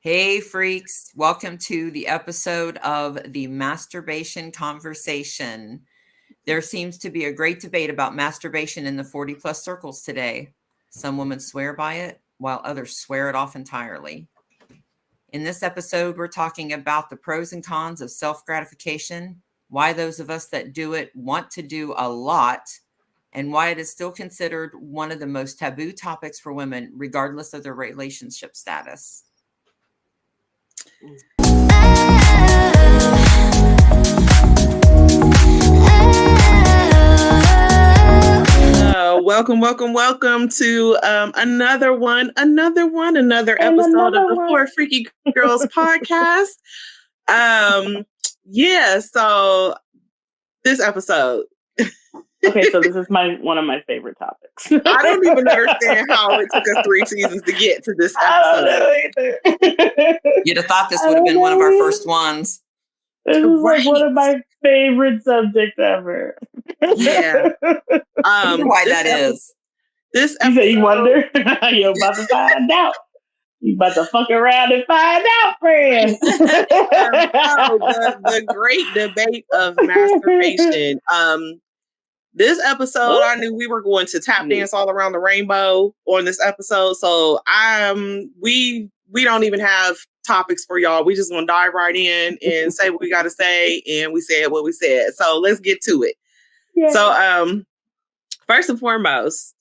Hey, freaks. Welcome to the episode of the Masturbation Conversation. There seems to be a great debate about masturbation in the 40 plus circles today. Some women swear by it, while others swear it off entirely. In this episode, we're talking about the pros and cons of self gratification, why those of us that do it want to do a lot, and why it is still considered one of the most taboo topics for women, regardless of their relationship status. Welcome to another episode of the Four Freaky Girls podcast. So this episode. Okay, so this is one of my favorite topics. I don't even understand how it took us 3 seasons to get to this episode. I don't know either. You'd have thought this would have been one of our first ones. This is like one of my favorite subjects ever. Yeah. Why that is. This episode, you wonder? You're about to find out. You about to fuck around and find out, friends. the great debate of masturbation. This episode, I knew we were going to tap dance all around the rainbow on this episode. So we don't even have topics for y'all. We just want to dive right in and say what we got to say. And we said what we said. So let's get to it. Yeah. So first and foremost,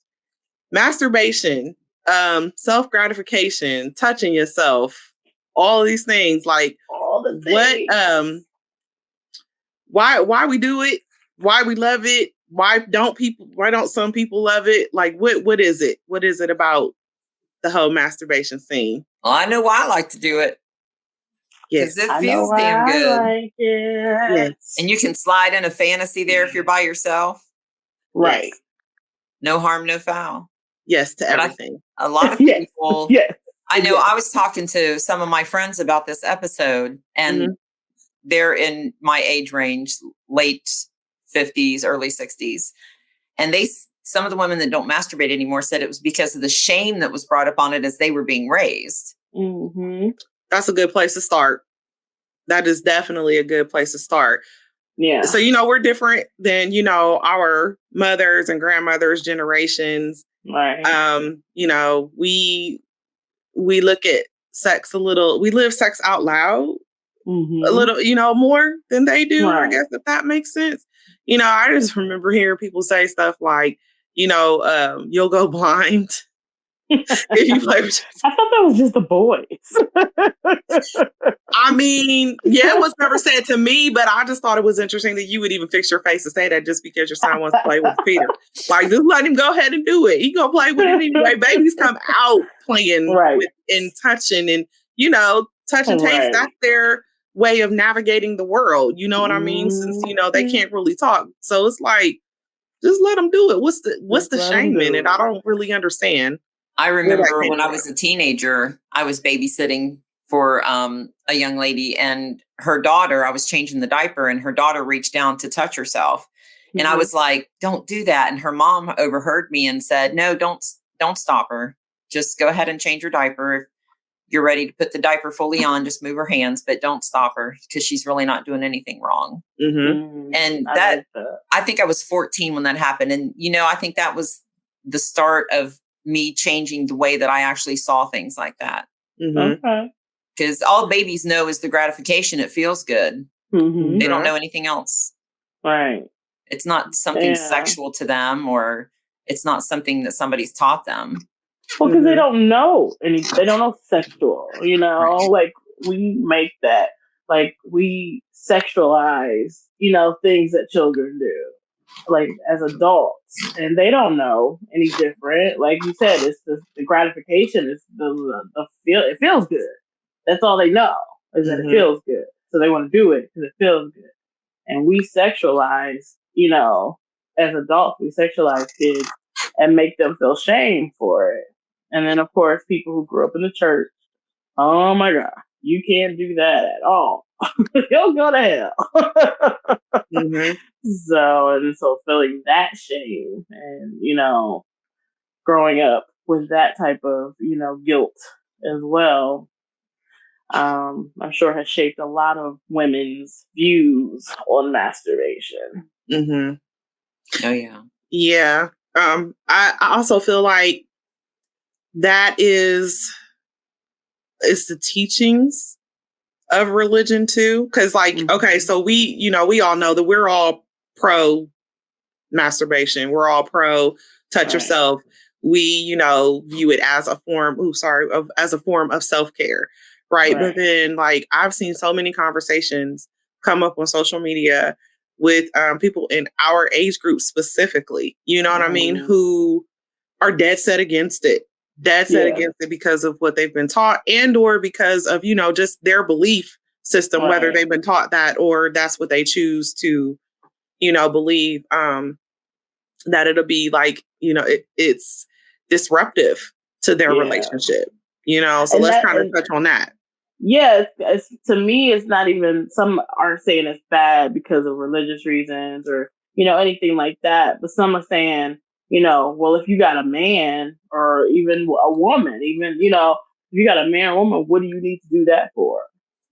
masturbation, self-gratification, touching yourself, all these things, like all the things. Why we do it, why we love it, why don't some people love it? Like what is it? What is it about the whole masturbation scene? Well, I know why I like to do it. Yes. It feels damn good. I like it. Yes. And you can slide in a fantasy there if you're by yourself. Right. Yes. No harm, no foul. Yes to everything. A lot of people. Yes. I know I was talking to some of my friends about this episode, and they're in my age range, late 50s, early 60s. And some of the women that don't masturbate anymore said it was because of the shame that was brought up on it as they were being raised. Mm-hmm. That's a good place to start. That is definitely a good place to start. Yeah. So, we're different than, our mothers and grandmothers' generations. Right. We look at sex we live sex out loud a little, more than they do. Right. I guess if that makes sense. I just remember hearing people say stuff like, you'll go blind if you play with I thought that was just the boys. I mean, it was never said to me, but I just thought it was interesting that you would even fix your face to say that just because your son wants to play with Peter. Like, just let him go ahead and do it. He gonna play with it anyway. Babies come out playing with and touching and, touch and taste. That's their way of navigating the world. You know what I mean? Since, they can't really talk. So it's like, just let them do it. What's the shame in it? I don't really understand. I remember when I was a teenager, I was babysitting for a young lady, and her daughter, I was changing the diaper, and her daughter reached down to touch herself. And I was like, don't do that. And her mom overheard me and said, no, don't stop her. Just go ahead and change your diaper. If you're ready to put the diaper fully on, just move her hands, but don't stop her because she's really not doing anything wrong. Mm-hmm. And I think I was 14 when that happened. And, I think that was the start of me changing the way that I actually saw things like that. Mm-hmm. Okay. Because all babies know is the gratification. It feels good. Mm-hmm. They don't know anything else. Right. It's not something sexual to them, or it's not something that somebody's taught them. Well, because they don't know anything. They don't know sexual, Right. Like we make that, like we sexualize, things that children do. Like as adults, and they don't know any different. Like you said, it's the gratification. It's the feel. It feels good. That's all they know is that it feels good. So they want to do it because it feels good. And we sexualize, as adults, we sexualize kids and make them feel shame for it. And then, of course, people who grew up in the church. Oh my God, you can't do that at all. You'll go to hell. So feeling that shame and, growing up with that type of, guilt as well. I'm sure has shaped a lot of women's views on masturbation. Mm-hmm. Oh yeah. Yeah. I also feel like that it's the teachings of religion too. Cause like, okay, so we all know that we're all pro masturbation. We're all pro touch yourself. We, view it as a form, as a form of self-care. Right. But then like I've seen so many conversations come up on social media with people in our age group specifically, you know what I mean, who are dead set against it. Dead set against it because of what they've been taught and or because of, just their belief system, whether they've been taught that or that's what they choose to, believe. That it'll be like, it's disruptive to their relationship, so and let's kind of touch on that. Yeah, to me, it's not even, some aren't saying it's bad because of religious reasons or, anything like that. But some are saying, well, if you got a man or even a woman, even, if you got a man or woman, what do you need to do that for?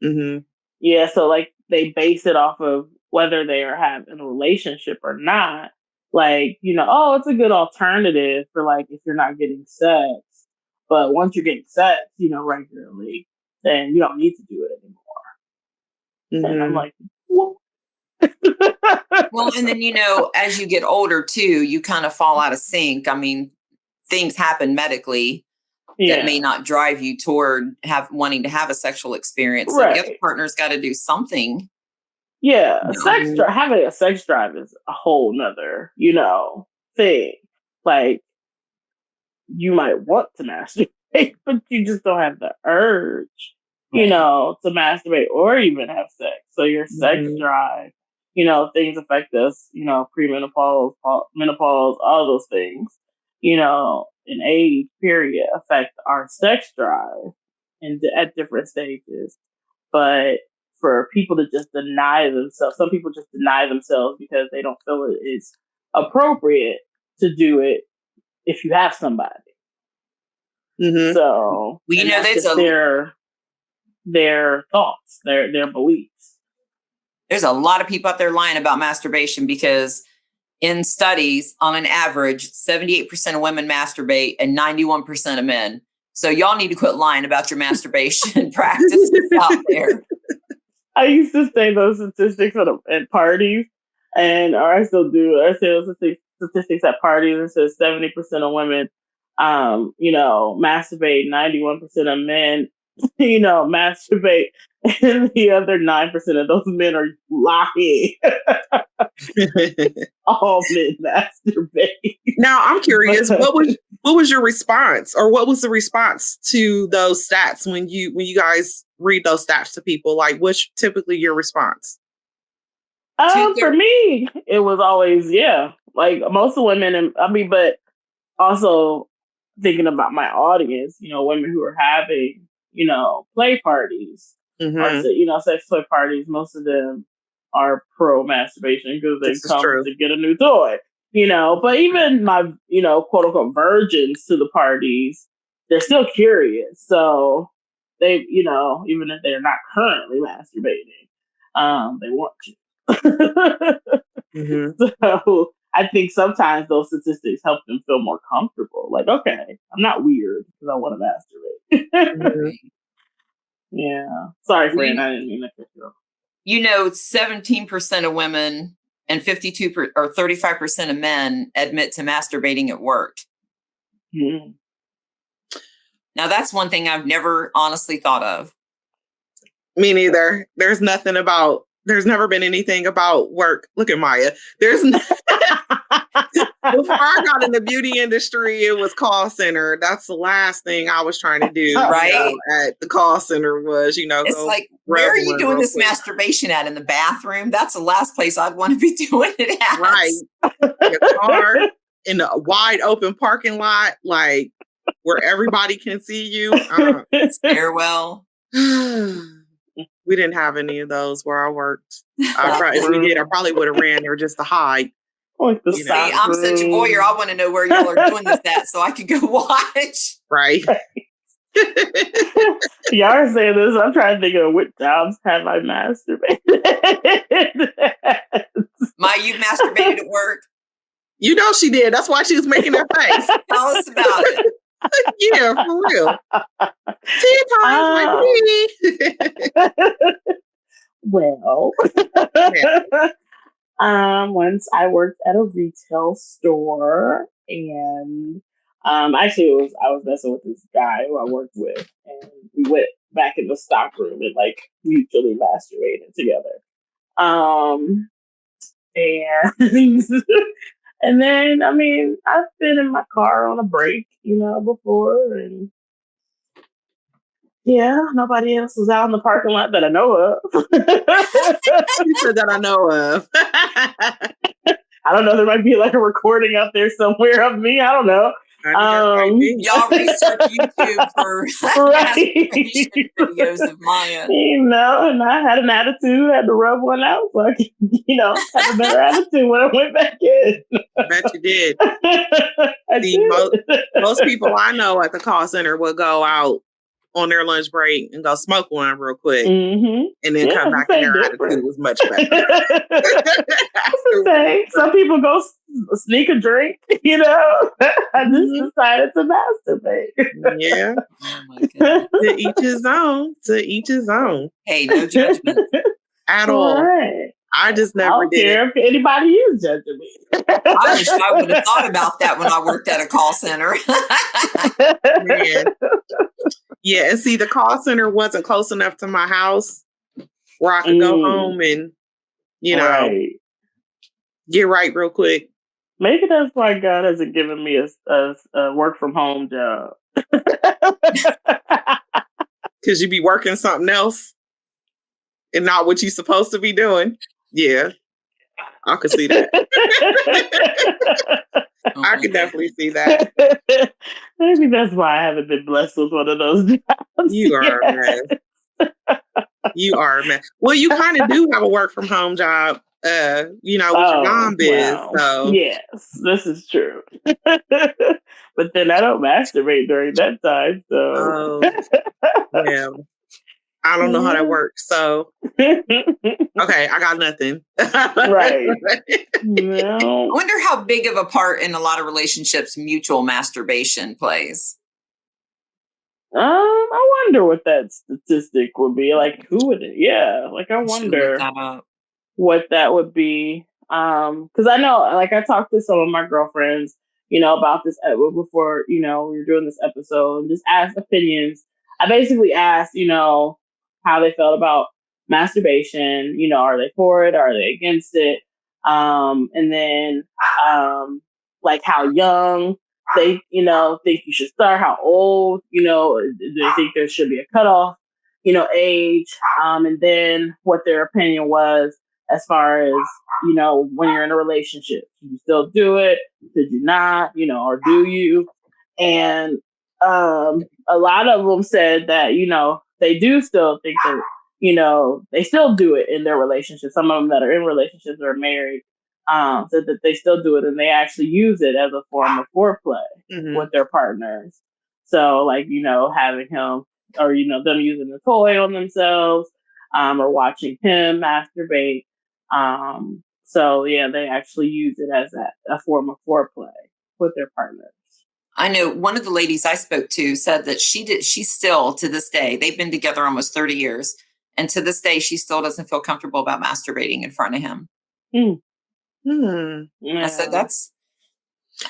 Mm-hmm. Yeah, so like they base it off of whether they are having a relationship or not. Like, oh, it's a good alternative for like if you're not getting sex. But once you're getting sex, regularly, then you don't need to do it anymore. And I'm like, what? Well, and then, as you get older too, you kind of fall out of sync. I mean, things happen medically that may not drive you toward wanting to have a sexual experience. So the other partner's got to do something. Yeah, having a sex drive is a whole nother, thing. Like, you might want to masturbate, but you just don't have the urge, to masturbate or even have sex. So your sex drive, things affect us, premenopause, menopause, all those things, in age period affect our sex drive at different stages. But for people to just deny themselves, some people just deny themselves because they don't feel it is appropriate to do it if you have somebody. Mm-hmm. So, well, that's just their thoughts, their beliefs. There's a lot of people out there lying about masturbation because in studies, on an average, 78% of women masturbate and 91% of men. So y'all need to quit lying about your masturbation practices out there. I used to say those statistics at parties, or I still do. I say those statistics at parties and says 70% of women, masturbate, 91% of men, masturbate, and the other 9% of those men are lying. All men masturbate. Now I'm curious, what was your response, or what was the response to those stats when you guys read those stats to people? Like, what's typically your response? For me, it was always like most of women, but also thinking about my audience, women who are having, play parties or, sex toy parties, most of them are pro masturbation because they come to get a new toy, but even my, quote unquote virgins to the parties, they're still curious. So they, even if they're not currently masturbating, they want to. So I think sometimes those statistics help them feel more comfortable. Like, okay, I'm not weird because I want to masturbate. Yeah. Sorry, Fran. I didn't mean to cut you off. 17% of women and 52 or 35% of men admit to masturbating at work. Mm-hmm. Now, that's one thing I've never honestly thought of. Me neither. There's never been anything about work. Look at Maiya. Before I got in the beauty industry, it was call center. That's the last thing I was trying to do. Right. At the call center was, it's like, where are you doing this masturbation at? In the bathroom? That's the last place I'd want to be doing it at. Right. Your car, in a wide open parking lot, like where everybody can see you. Stairwell. We didn't have any of those where I worked. If we did, I probably would have ran there just to hide. See, I'm such a voyeur. I want to know where y'all are doing this at so I could go watch. Right. Y'all are saying this. I'm trying to think of which jobs have I masturbated. Maiya, you masturbated at work? You know she did. That's why she was making that face. Tell us about it. Yeah, for real. 10 times like me. Well, once I worked at a retail store, and actually I was messing with this guy who I worked with, and we went back in the stock room and like mutually masturbated together. And and then I mean I've been in my car on a break, before, and yeah, nobody else was out in the parking lot that I know of. You said that I know of. I don't know. There might be like a recording out there somewhere of me. I don't know. Y'all research YouTube for masturbation videos of Maiya. And I had an attitude, had to rub one out so I could, have a better attitude when I went back in. I bet you did. Most people I know at the call center would go out on their lunch break and go smoke one real quick, and then come back and their attitude was much better. Some people go sneak a drink, I just decided to masturbate. Yeah. Oh my goodness. To each his own. To each his own. Hey, no judgment at all. Right. I just never I don't care if anybody is judging me. I wish I would have thought about that when I worked at a call center. Man. Yeah, and see, the call center wasn't close enough to my house where I could go home and, get right real quick. Maybe that's why God hasn't given me a work from home job. Because you be working something else and not what you're supposed to be doing. Yeah, I could see that. I could definitely see that. Maybe that's why I haven't been blessed with one of those jobs. You are a mess. You are a mess. Well, you kind of do have a work from home job, with your mom biz. Wow. So yes, this is true. But then I don't masturbate during that time. So yeah. I don't know how that works. So okay, I got nothing. Right. No. I wonder how big of a part in a lot of relationships mutual masturbation plays. I wonder what that statistic would be. Like, who would it? Yeah, like I wonder what that would be. Because I know, like, I talked to some of my girlfriends, about this before, we were doing this episode, and just asked opinions. I basically asked, how they felt about masturbation. Are they for it? Are they against it? And then, like, how young they, think you should start, how old, do they think there should be a cutoff, age, and then what their opinion was as far as, when you're in a relationship. Did you still do it? Did you not, or do you? And a lot of them said that, they do still think that, they still do it in their relationship. Some of them that are in relationships or married said that they still do it, and they actually use it as a form of foreplay with their partners. So, like, having him or, them using the toy on themselves, or watching him masturbate. So, yeah, they actually use it as a form of foreplay with their partners. I know one of the ladies I spoke to said that she still, to this day, they've been together almost 30 years. And to this day, she still doesn't feel comfortable about masturbating in front of him. Yeah. I said,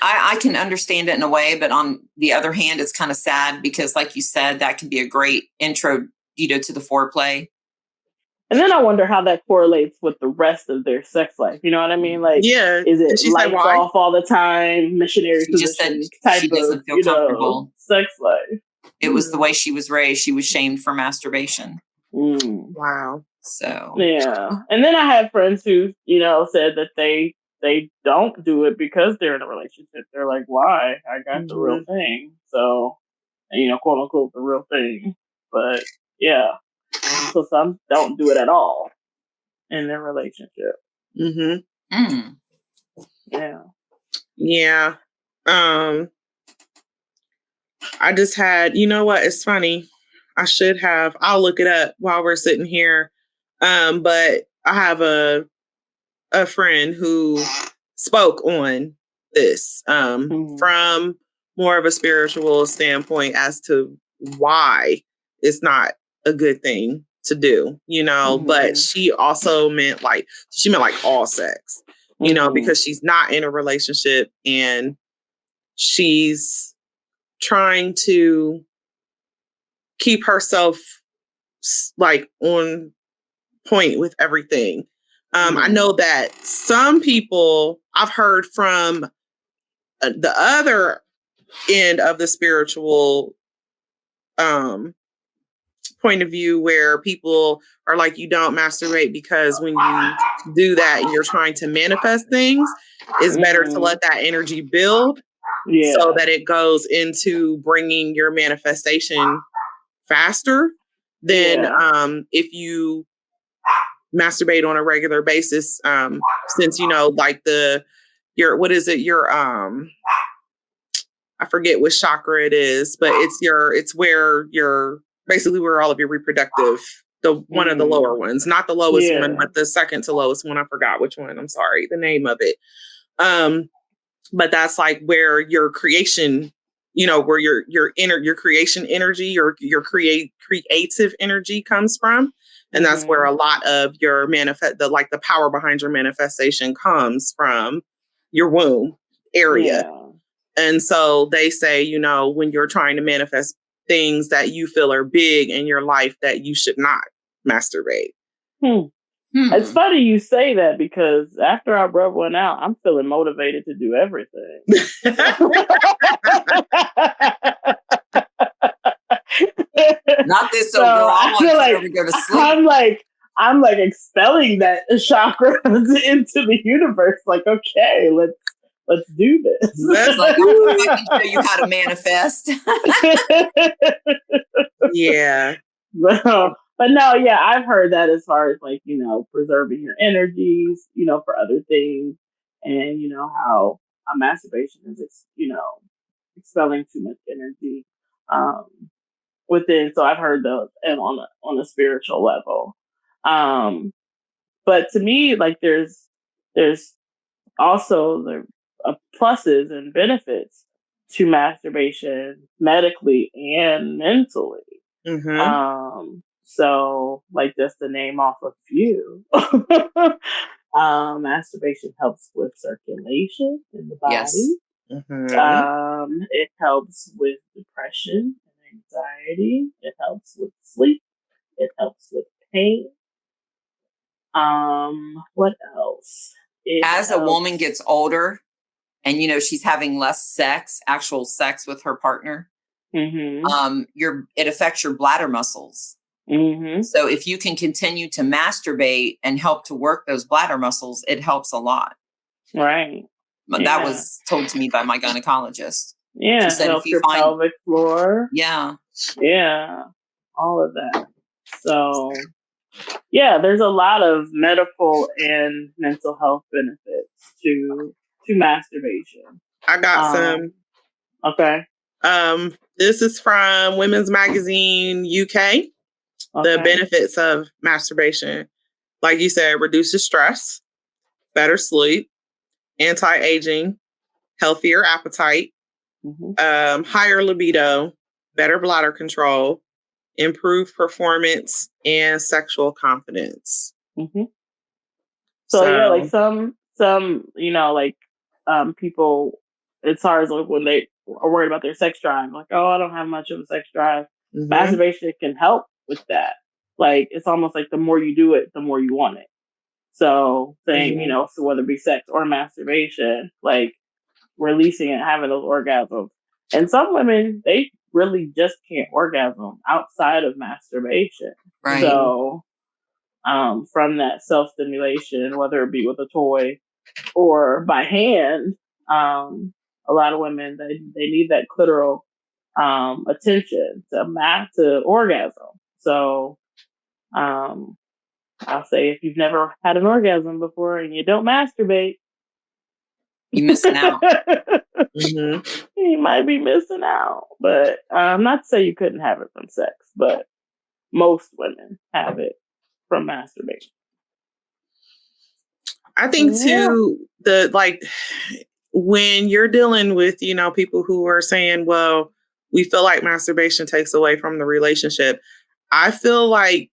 I can understand it in a way, but on the other hand, it's kind of sad because, like you said, that can be a great intro, to the foreplay. And then I wonder how that correlates with the rest of their sex life. You know what I mean? Like, yeah, is it lights off all the time, missionary position type she doesn't feel comfortable. Sex life? It was the way she was raised. She was shamed for masturbation. Wow. So yeah. And then I had friends who, said that they don't do it because they're in a relationship. They're like, why? I got the real thing. So, quote unquote, the real thing. But yeah. So some don't do it at all in their relationship. Yeah. Yeah. I just had, it's funny. I should have. I'll look it up while we're sitting here. But I have a friend who spoke on this from more of a spiritual standpoint as to why it's not a good thing to do, but she also meant like all sex, because she's not in a relationship and she's trying to keep herself like on point with everything. I know that some people I've heard from the other end of the spiritual point of view where people are like, you don't masturbate because when you do that and you're trying to manifest things, it's better to let that energy build so that it goes into bringing your manifestation faster than if you masturbate on a regular basis, since like your I forget which chakra it is, but it's where your basically where all of your reproductive, one of the lower ones, not the lowest one, but the second to lowest one. I forgot which one. I'm sorry, the name of it. But that's like where your creation, where your creation energy or your creative energy comes from. And that's where a lot of your the power behind your manifestation comes from your womb area. Yeah. And so they say, when you're trying to manifest things that you feel are big in your life, that you should not masturbate. It's funny you say that because after I rub one out, I'm feeling motivated to do everything. Not this so girl. I feel like to go to sleep. I'm like expelling that chakra into the universe. Like, okay, let's do this. It's like, I can show you how to manifest. Yeah. But no, yeah, I've heard that as far as like, preserving your energies, for other things, and how masturbation is, expelling too much energy within. So I've heard those, and on a spiritual level. But to me, like there's also the pluses and benefits to masturbation medically and mentally. So like just to name off a few, masturbation helps with circulation in the body. Yes. It helps with depression and anxiety. It helps with sleep. It helps with pain. What else? As a woman gets older and, she's having less actual sex with her partner, it affects your bladder muscles. So if you can continue to masturbate and help to work those bladder muscles, it helps a lot. Right. But that was told to me by my gynecologist. Yeah. She said helps your pelvic floor. Yeah. Yeah. All of that. So yeah, there's a lot of medical and mental health benefits to masturbation. I got some. Okay. This is from Women's Magazine UK. Okay. The benefits of masturbation, like you said, reduces stress, better sleep, anti-aging, healthier appetite, higher libido, better bladder control, improved performance, and sexual confidence. So yeah, like some people, it's hard as like when they are worried about their sex drive, like, oh, I don't have much of a sex drive. Masturbation can help with that. Like it's almost like the more you do it, the more you want it. So saying, so whether it be sex or masturbation, like releasing and having those orgasms. And some women, they really just can't orgasm outside of masturbation. Right. So from that self-stimulation, whether it be with a toy or by hand, a lot of women, they need that clitoral attention to orgasm. So I'll say if you've never had an orgasm before and you don't masturbate, you're missing out. You might be missing out. But not to say you couldn't have it from sex, but most women have it from masturbation. I think too, when you're dealing with, people who are saying, well, we feel like masturbation takes away from the relationship. I feel like,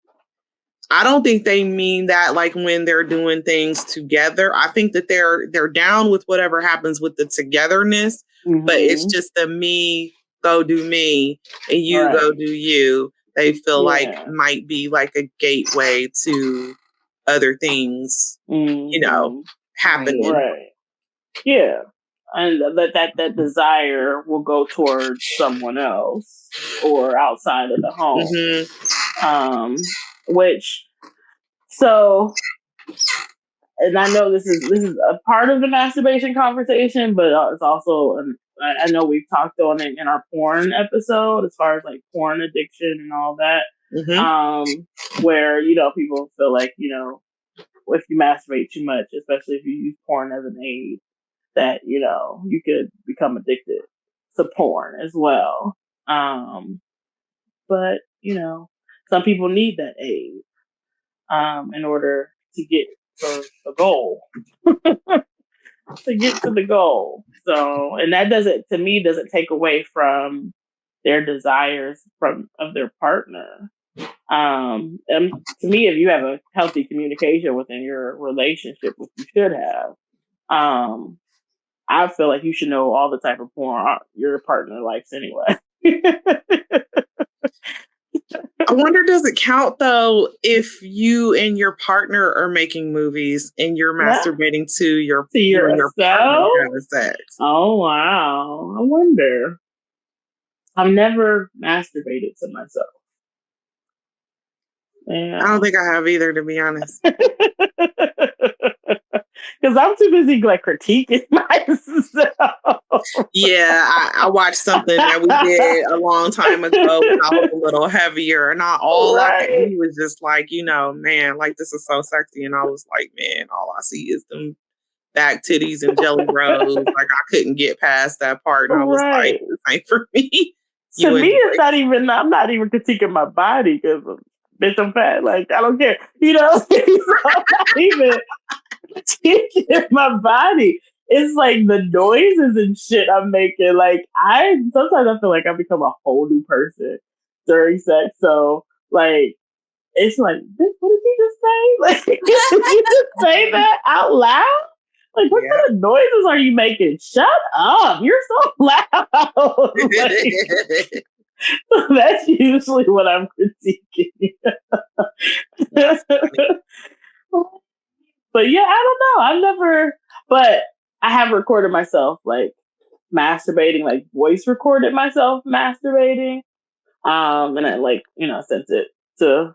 I don't think they mean that like when they're doing things together. I think that they're down with whatever happens with the togetherness, but it's just the me go do me and you go do you. They feel like might be like a gateway to other things, happening. Right. Yeah. And that desire will go towards someone else or outside of the home. And I know this is a part of the masturbation conversation, but it's also, I know we've talked on it in our porn episode, as far as like porn addiction and all that, where, people feel like, if you masturbate too much, especially if you use porn as an aid, that, you could become addicted to porn as well. But, some people need that aid in order to get to the goal. To get to the goal. So, and that doesn't take away from their desires of their partner. And to me, if you have a healthy communication within your relationship, which you should have, I feel like you should know all the type of porn your partner likes anyway. I wonder, does it count though if you and your partner are making movies and you're masturbating to your partner having sex? Oh wow! I wonder. I've never masturbated to myself. Yeah. I don't think I have either, to be honest. Because I'm too busy like critiquing myself. Yeah, I watched something that we did a long time ago when I was a little heavier, and he was just like, man, like this is so sexy, and I was like, man, all I see is them back titties and jelly rolls. Like I couldn't get past that part, and I was like, this ain't for me. To me, it's not even. I'm not even critiquing my body because, bitch, I'm fat. Like I don't care, I'm not even critiquing my body. It's like the noises and shit I'm making. Like sometimes I feel like I become a whole new person during sex. So like, it's like, what did you just say? Like, did you just say that out loud? Like, what kind of noises are you making? Shut up! You're so loud. Like, that's usually what I'm critiquing. But yeah, I don't know. I've never, but I have recorded myself like masturbating, like voice recorded myself masturbating. And I sent it to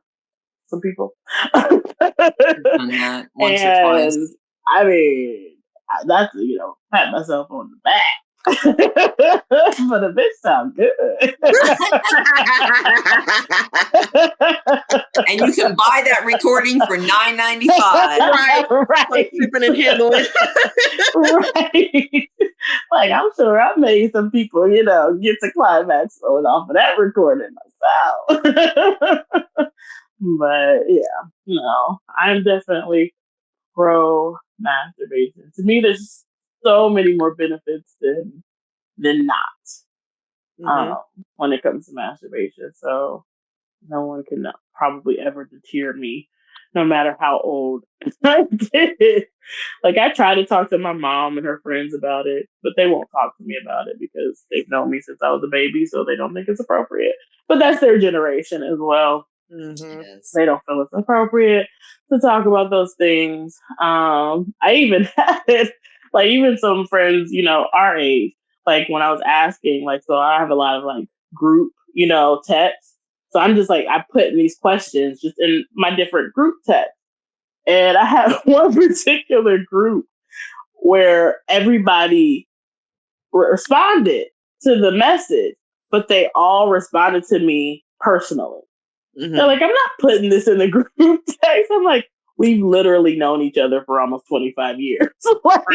some people. Done that once or twice. I mean, that's, pat myself on the back. But a bitch sound good. And you can buy that recording for $9.95. Right. Shipping and handling. Right. Like I'm sure I made some people, get to climax going off of that recording myself. But yeah, no, I'm definitely pro masturbation. To me, there's so many more benefits than not when it comes to masturbation. So no one can probably ever deter me, no matter how old I did. Like I try to talk to my mom and her friends about it, but they won't talk to me about it because they've known me since I was a baby, so they don't think it's appropriate. But that's their generation as well. Mm-hmm. Yes. They don't feel it's appropriate to talk about those things. I even had like even some friends, our age, like when I was asking, like, so I have a lot of like group, texts. So I'm just like, I put in these questions just in my different group texts. And I had one particular group where everybody responded to the message, but they all responded to me personally. Mm-hmm. They're like, I'm not putting this in the group text. I'm like, we've literally known each other for almost 25 years. Like,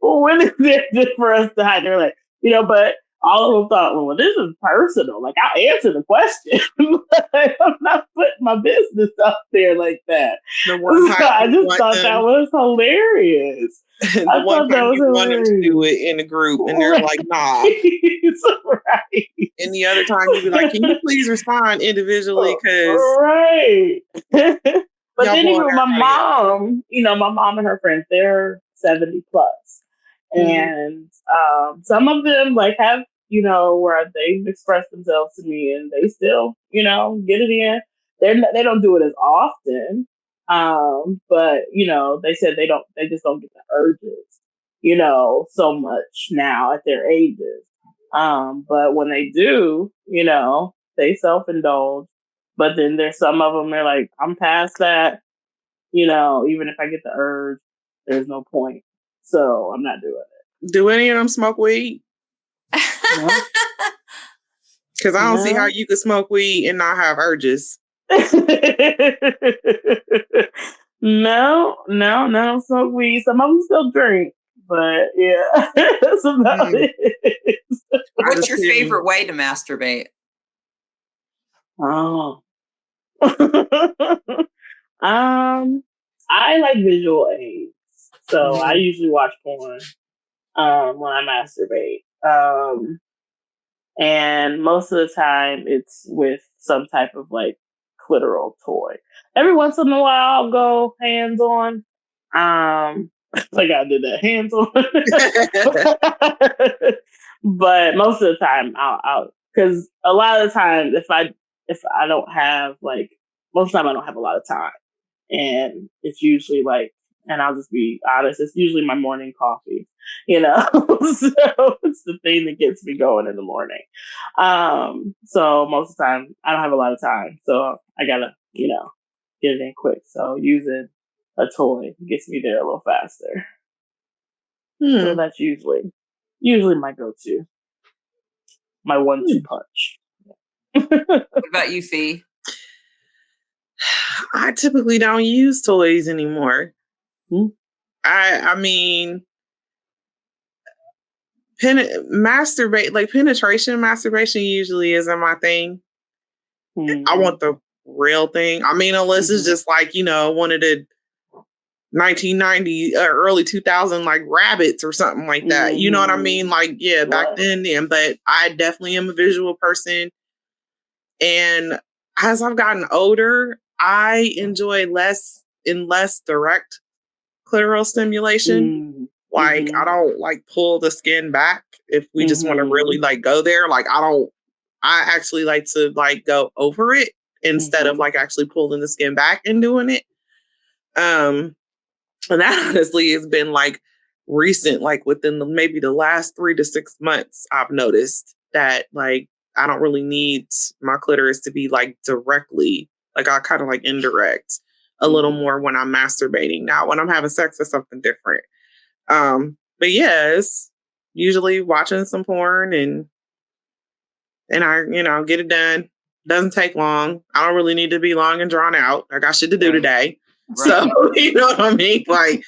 well, when is it for us to hide? They're like, but all of them thought, well, this is personal. Like, I'll answer the question, but I'm not putting my business out there like that. The one So time I you just want thought them, that was hilarious. the I one thought that time was you want them to do hilarious. it in a group, and they're like, "Nah." Right. And the other time you be like, "Can you please respond individually? Because Right. But y'all then blowing even my everybody up." mom, my mom and her friends, they're 70 plus. Mhm. And some of them like have, where they've expressed themselves to me and they still, get it in. They don't do it as often. But they said they just don't get the urges, so much now at their ages. But when they do, they self-indulge. But then there's some of them, they're like, I'm past that, even if I get the urge, there's no point. So I'm not doing it. Do any of them smoke weed? No. Because I don't see how No. you could smoke weed and not have urges. No, smoke weed. Some of them still drink, but yeah, that's about it. What's your favorite way to masturbate? Oh. I like visual aids, so I usually watch porn when I masturbate. And most of the time it's with some type of like clitoral toy. Every once in a while I'll go hands on. Like I did that hands on. But most of the time I'll because a lot of the time if I don't have like most of the time I don't have a lot of time. And it's usually like, and I'll just be honest, it's usually my morning coffee, so it's the thing that gets me going in the morning. So most of the time I don't have a lot of time, so I gotta, get it in quick. So using a toy gets me there a little faster. So that's usually my go-to, my 1-2 punch. What about you, Fee? I typically don't use toys anymore. I mean, penetration usually isn't my thing. I want the real thing. I mean, unless it's just like, one of the 1990 or early 2000 like rabbits or something like that. You know what I mean? Like, yeah, back then. But I definitely am a visual person. And as I've gotten older, I enjoy less and less direct clitoral stimulation. Like, I don't like pull the skin back if we just want to really like go there. Like, I actually like to like go over it instead of like actually pulling the skin back and doing it. And that honestly has been like recent, like within maybe the last 3 to 6 months, I've noticed that like I don't really need my clitoris to be like directly, like I kind of like indirect a little more when I'm masturbating. Now, when I'm having sex, it's something different. But yeah, it's usually watching some porn and I, get it done. Doesn't take long. I don't really need to be long and drawn out. I got shit to do today. Right. So, you know what I mean? Like,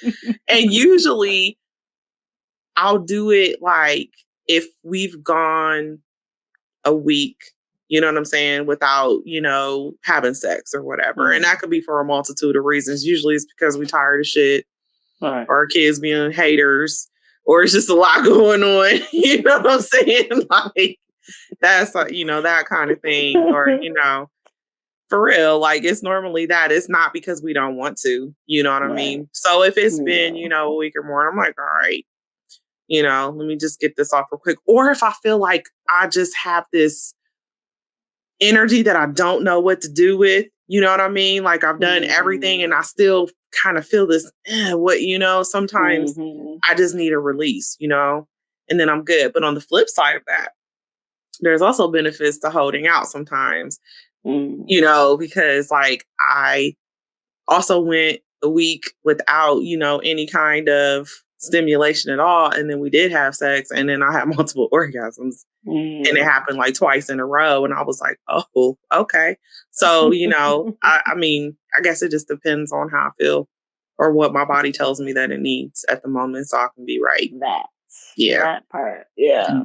and usually I'll do it like if we've gone a week, you know what I'm saying, without, having sex or whatever. And that could be for a multitude of reasons. Usually it's because we're tired of shit. Right. Or our kids being haters, or it's just a lot going on. You know what I'm saying? Like, that's, that kind of thing. Or, for real, like it's normally that. It's not because we don't want to, you know what I mean? So if it's been, a week or more, I'm like, all right, let me just get this off real quick. Or if I feel like I just have this energy that I don't know what to do with, you know what I mean? Like I've done everything and I still kind of feel this, sometimes I just need a release, and then I'm good. But on the flip side of that, there's also benefits to holding out sometimes, because like I also went a week without, any kind of stimulation at all. And then we did have sex and then I had multiple orgasms and it happened like twice in a row. And I was like, oh, okay. So, I mean, I guess it just depends on how I feel or what my body tells me that it needs at the moment. So I can be right. That part. Yeah.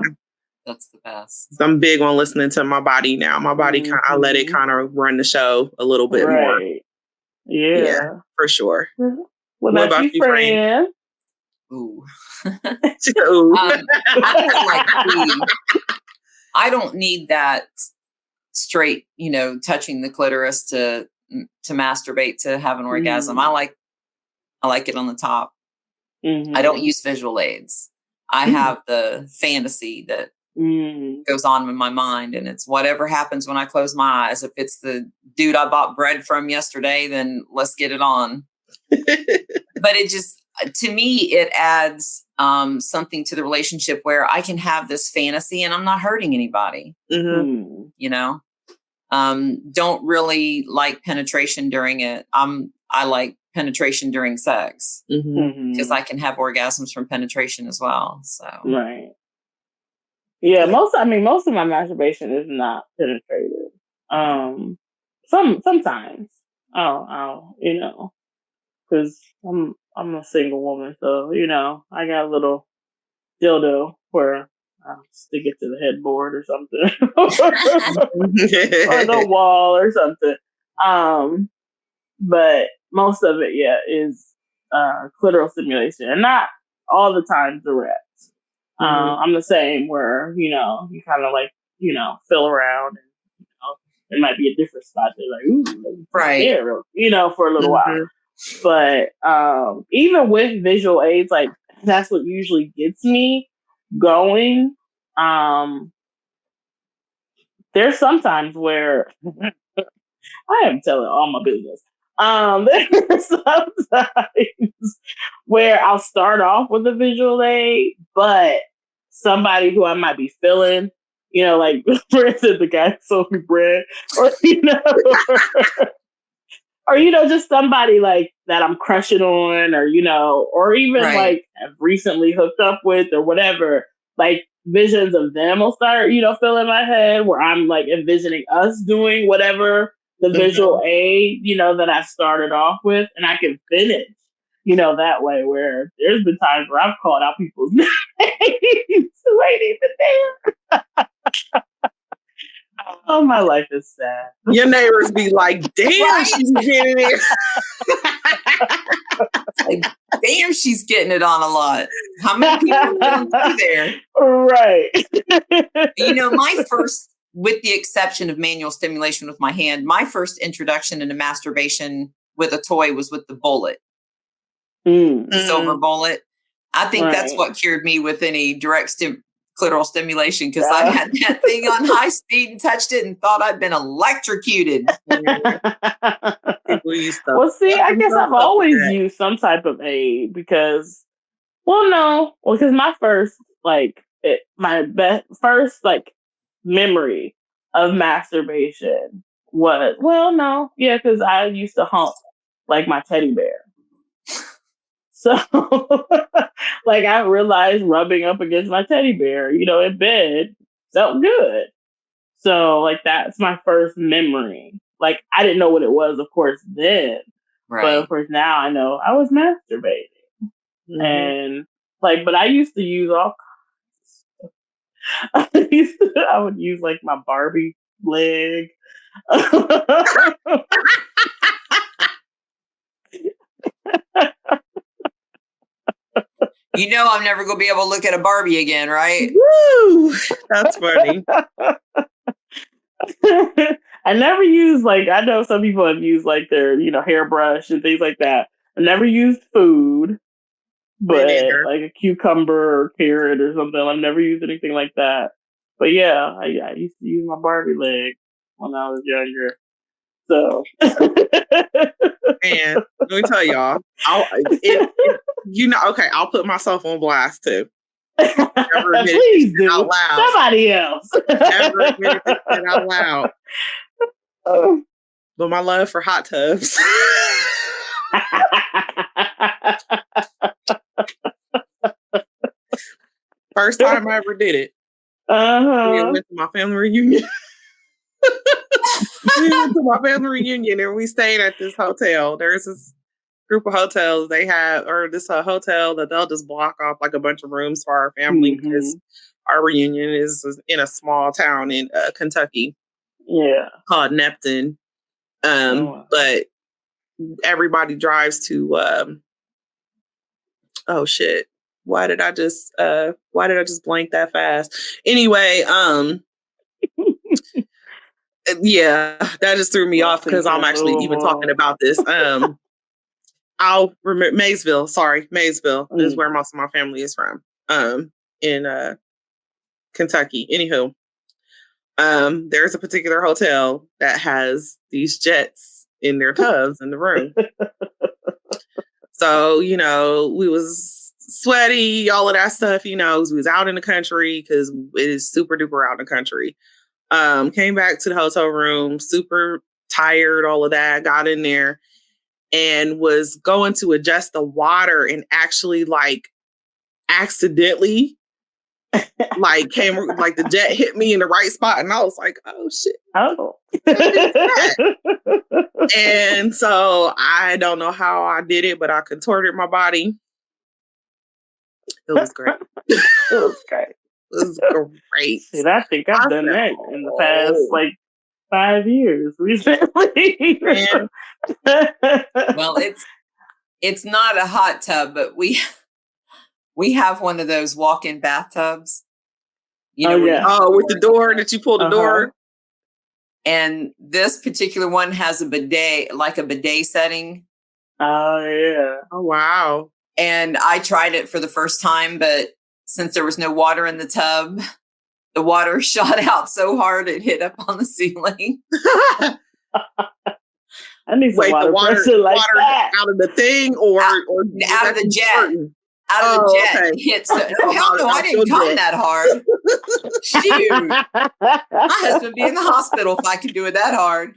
That's the best. So I'm big on listening to my body now. My body, I let it kind of run the show a little bit more. Yeah, for sure. What about you, Fran? Ooh. Ooh. I don't need that straight, touching the clitoris to masturbate to have an orgasm. I like it on the top. I don't use visual aids. I have the fantasy that goes on in my mind, and it's whatever happens when I close my eyes. If it's the dude I bought bread from yesterday, then let's get it on. But it just, to me, it adds something to the relationship where I can have this fantasy and I'm not hurting anybody. Don't really like penetration during it. I like penetration during sex because I can have orgasms from penetration as well. So yeah, most of my masturbation is not penetrative. Sometimes because I'm a single woman, so I got a little dildo where I'll stick it to the headboard or something, or the wall or something. But most of it, is clitoral stimulation, and not all the time direct. I'm the same where you kind of like feel around, and it might be a different spot. They're like, ooh, right, there, for a little while. But even with visual aids, like that's what usually gets me going. There's sometimes where I am telling all my business. There's sometimes where I'll start off with a visual aid, but somebody who I might be feeling, like for instance, the guy who sold me bread, or or just somebody like that I'm crushing on, or or even like I've recently hooked up with, or whatever. Like visions of them will start, filling my head, where I'm like envisioning us doing whatever the visual aid, that I started off with, and I can finish, that way. Where there's been times where I've called out people's names who ain't even there. Oh, my life is sad. Your neighbors be like, damn, she's getting it. Like, damn, she's getting it on a lot. How many people are going through there? Right. My first, with the exception of manual stimulation with my hand, my first introduction into masturbation with a toy was with the bullet. The silver bullet. I think that's what cured me with any direct clitoral stimulation, because I had that thing on high speed and touched it and thought I'd been electrocuted. Well, see, I guess I've always used some type of aid because my first memory of masturbation was because I used to hump like my teddy bear. So, I realized rubbing up against my teddy bear, in bed felt good. So, that's my first memory. I didn't know what it was, of course, then. Right. But, of course, now I know I was masturbating. And, but I used to use all kinds. I would use, my Barbie leg. I'm never going to be able to look at a Barbie again, right? Woo! That's funny. I never used, I know some people have used, their, hairbrush and things like that. I never used food, but, a cucumber or carrot or something. I've never used anything like that. But, yeah, I used to use my Barbie leg when I was younger. So, man, let me tell y'all, okay, I'll put myself on blast too. Please do. Out loud. Somebody else. Never admitted it out loud. But my love for hot tubs. First time I ever did it. We went to my family reunion. We went to my family reunion and we stayed at this hotel. There's this group of hotels. They have, or this hotel that they'll just block off like a bunch of rooms for our family because our reunion is in a small town in Kentucky. Yeah. Called Neptune. But everybody drives to oh shit. Why did I just blank that fast? Anyway, yeah, that just threw me off because I'm actually even talking about this. I'll remember Maysville. Sorry, Maysville is where most of my family is from. In Kentucky. Anywho, there's a particular hotel that has these jets in their tubs in the room. So, you know, we was sweaty, all of that stuff, you know, we was out in the country because it is super duper out in the country. Came back to the hotel room, super tired, all of that, got in there and was going to adjust the water and actually like accidentally like the jet hit me in the right spot and I was like, oh shit. Oh. And so I don't know how I did it, but I contorted my body. It was great. It was great. It was great. And I think I've done that in the past like 5 years recently. Well, it's not a hot tub, but we have one of those walk-in bathtubs. You know, with the door that you pull the door. And this particular one has a bidet, like a bidet setting. Oh yeah. Oh wow. And I tried it for the first time, but since there was no water in the tub, the water shot out so hard it hit up on the ceiling. I need some water pressure like water that. Out of the thing or out of the jet. Out of the jet. Okay. Hits. Hell no, I didn't come that hard. Shoot. My husband would be in the hospital if I could do it that hard.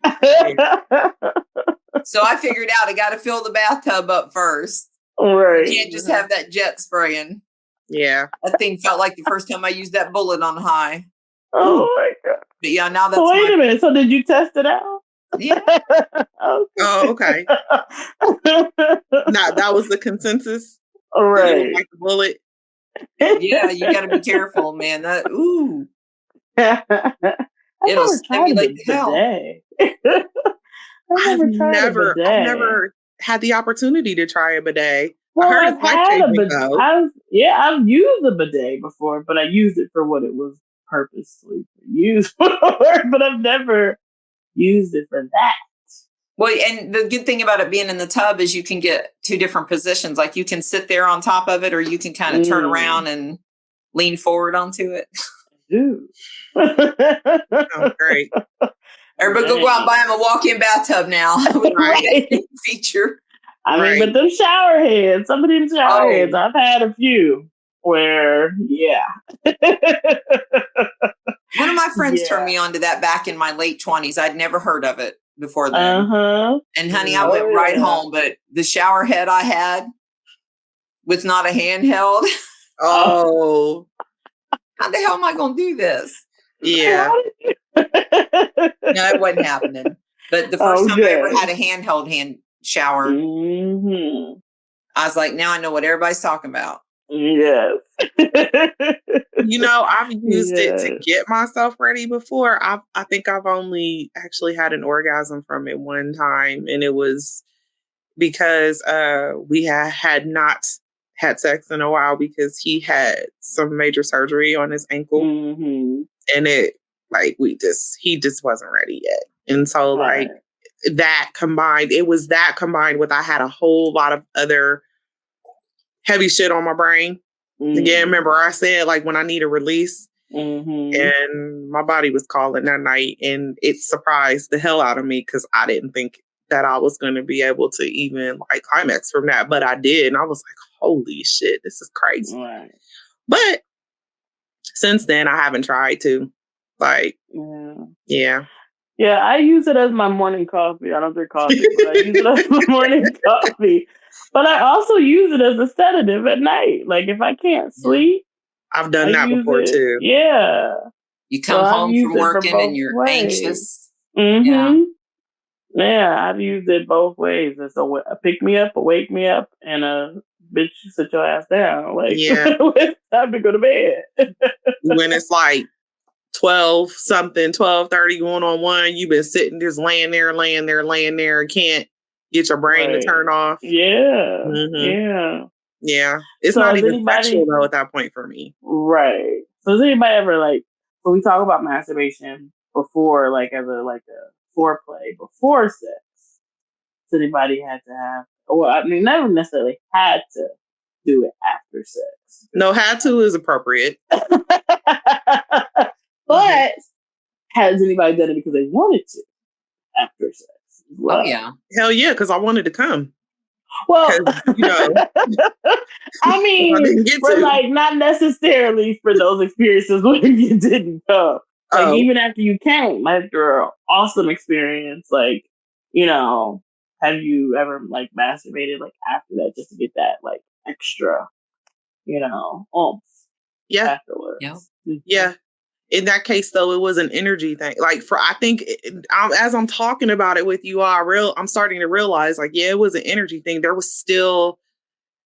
So I figured out I got to fill the bathtub up first. Right. You can't just have that jet spraying. Yeah. That thing felt like the first time I used that bullet on high. Oh my God. But yeah, now that's wait a minute. So did you test it out? Yeah. Okay. Now that was the consensus. All right. Like the bullet. Yeah, you got to be careful, man. That it'll stimulate the hell. I've never had the opportunity to try a bidet. Well, I've had a bidet. I've used a bidet before, but I used it for what it was purposely used for. But I've never used it for that. Well, and the good thing about it being in the tub is you can get two different positions. Like you can sit there on top of it, or you can kind of turn around and lean forward onto it. Ooh. Oh, great. Everybody go out and buy him a walk-in bathtub now. Right. Feature. I mean, with them shower heads, some of them shower heads, I've had a few where, One of my friends turned me on to that back in my late 20s. I'd never heard of it before then. And honey, I went right home, but the shower head I had was not a handheld. Oh. How the hell am I going to do this? Yeah. No, it wasn't happening. But the first time I ever had a handheld hand shower, I was like, now I know what everybody's talking about. Yes. You know, I've used it to get myself ready before. I think I've only actually had an orgasm from it one time, and it was because we had not had sex in a while because he had some major surgery on his ankle, and he just wasn't ready yet, and so that combined with I had a whole lot of other heavy shit on my brain. Again, remember I said like when I need a release, and my body was calling that night, and it surprised the hell out of me because I didn't think that I was going to be able to even like climax from that, but I did, and I was like, holy shit, this is crazy. Right. But since then, I haven't tried to. Like, yeah. Yeah, I use it as my morning coffee. I don't drink coffee, but I use it as my morning coffee. But I also use it as a sedative at night. Like if I can't sleep, I've done that before too. Yeah. You come home from working and you're anxious. Yeah. Yeah, I've used it both ways. It's a pick me up, a wake me up, and a bitch sit your ass down. Like, Yeah. it's time to go to bed. When it's like 12 something, 12:30 going on 1, you've been sitting just laying there, and can't get your brain to turn off. Yeah. Mhm. Yeah. Yeah. It's So not has even anybody sexual though at that point for me. right. So has anybody ever like when we talk about masturbation before, like as a foreplay before sex, has anybody had to have well, I mean never necessarily had to do it after sex. No, had to is appropriate. But has anybody done it because they wanted to after sex as well? Oh yeah. Hell yeah, because I wanted to come. Well, You know, I mean, I didn't get but to. like not necessarily for those experiences when you didn't come. Like even after you came, after an awesome experience, like, you know, have you ever like masturbated like after that just to get that like extra, oomph Yeah. afterwards? Yeah. Yeah. In that case, though, it was an energy thing. Like I think as I'm talking about it with you all, I'm starting to realize like, yeah, it was an energy thing. There was still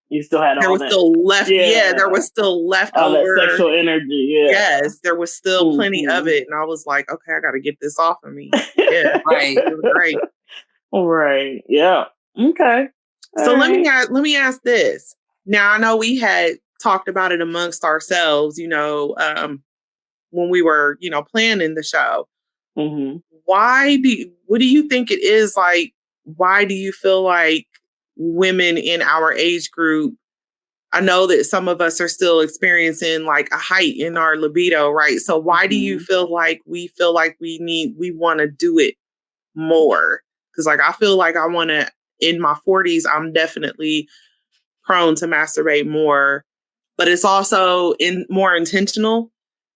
left. Yeah, there was still left all over. that sexual energy. Yeah. Yes, there was still plenty of it. And I was like, okay, I got to get this off of me. Yeah. Right. It was great. Right. Yeah. Okay. So let me ask this. Now, I know we had talked about it amongst ourselves, when we were, planning the show. Mm-hmm. What do you think it is like? Why do you feel like women in our age group, I know that some of us are still experiencing like a height in our libido, right? So why do you feel like we want to do it more? Because like, I feel like in my 40s, I'm definitely prone to masturbate more, but it's also more intentional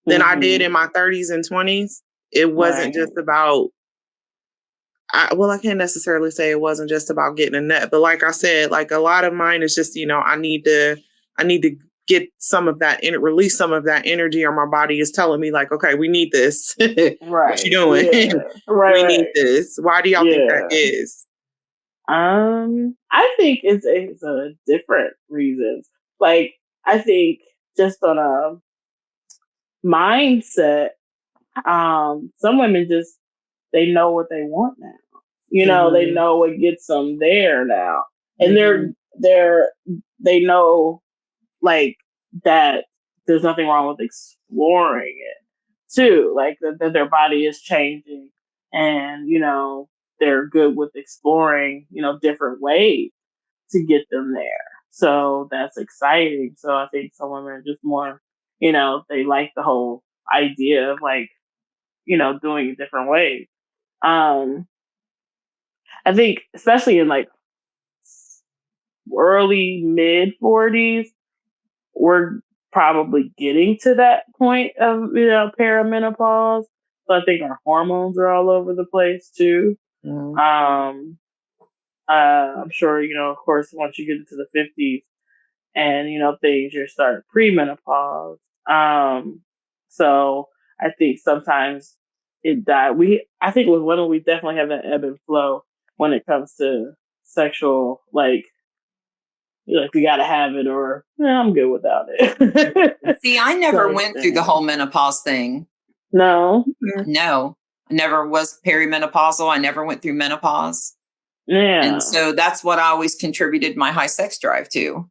than I did in my 30s and 20s. It wasn't just about, I can't necessarily say it wasn't just about getting a nut, but like I said, like a lot of mine is just, I need to get some of that, release some of that energy, or my body is telling me like, okay, we need this. What you doing? Yeah. We need this. Why do y'all think that is? I think it's a different reasons. Like, I think just on a mindset, some women just, they know what they want now. They know what gets them there now. And they know like that there's nothing wrong with exploring it too. Like that their body is changing and, they're good with exploring, different ways to get them there. So that's exciting. So I think some women are just more, they like the whole idea of like, doing it different ways. I think especially in like early mid 40s, we're probably getting to that point of, perimenopause. So I think our hormones are all over the place too. I'm sure, of course, once you get into the 50s and, things, you're starting premenopause. So I think sometimes I think with women, we definitely have that ebb and flow when it comes to sexual, like we got to have it or I'm good without it. See, I never went through the whole menopause thing. No. No, I never was perimenopausal. I never went through menopause. Yeah. And so that's what I always contributed my high sex drive to.